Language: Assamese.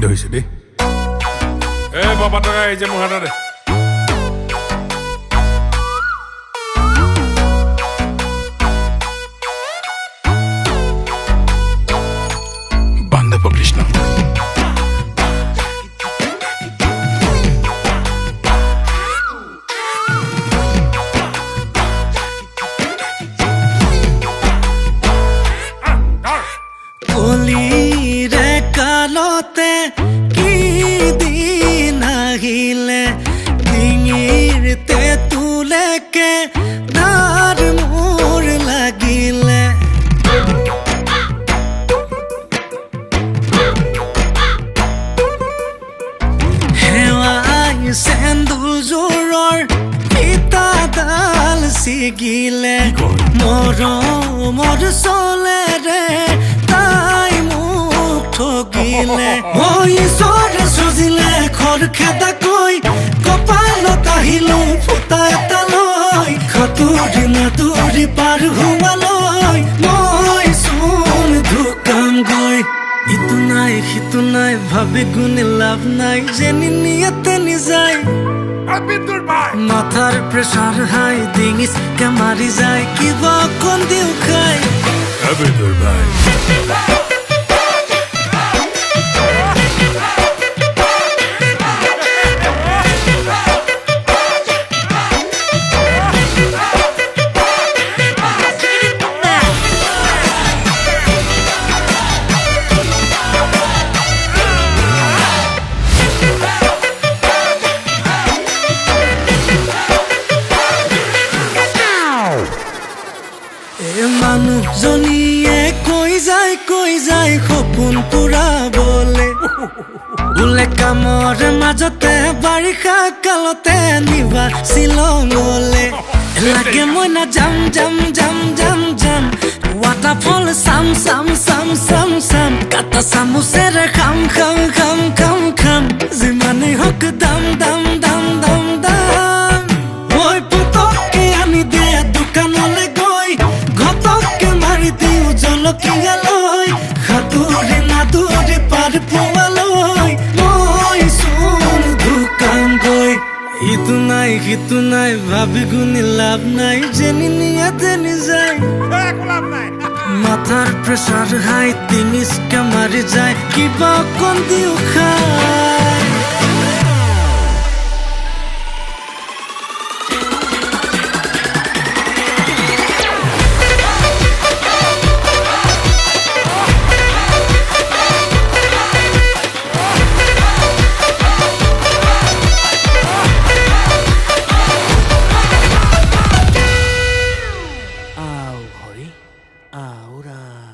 ধৰিছে দেই বাবা টকা এই যে মোৰ হাততে বান্ধৱ কৃষ্ণ কলিৰে কালতে কি দিন আহিলে ডিঙিৰ তেঁতুলেকে ডাৰ মোৰ লাগিলে হেৱাই চেন্দুৰযোৰৰ ফিতাডাল ছিগিলে মৰমৰ চলেৰে তাই মোক ঠগিলে ঈশ্বৰে সজিলে খৰখেদাকৈ কপালত আহিলো ফুটা এটা লৈ সাঁতুৰি নাতুৰি পাৰ হোৱালৈ মই চোন ঢুকামগৈ ইটো নাই সিটো নাই ভাবি গুণে লাভ নাই যেনি নিয়াতে নিযায় মাথাৰ প্ৰেছাৰ হাই ডিঙিচকে মাৰি যায় কিবা অকণ দিও খাই মানুহজনীয়ে কৈ যায় সপোন পুৰাবলে বোলে কামৰ মাজতে বাৰিষা কালতে নিবা শ্বিলঙলে লাগে মই না যাম ৱাটাৰফল চাম কাটা চামুচেৰে খাম যিমানেই হওক দাম মই পতককে আনি দে দোকানলে গৈ ঘটককে মাৰি দিওঁ জলকীয়ালৈ সাঁতুৰি নাতুৰি পাৰ পোৱালৈ মই চোন ঢুকামগৈ ইটো নাই সিটো নাই ভাবি গুণি লাভ নাই যেনি নিয়াতে নিযায় মাথাৰ প্ৰেছাৰ হাই ডিঙিচকে মাৰি যায় কিবা অকণ দিও খাই Ahora.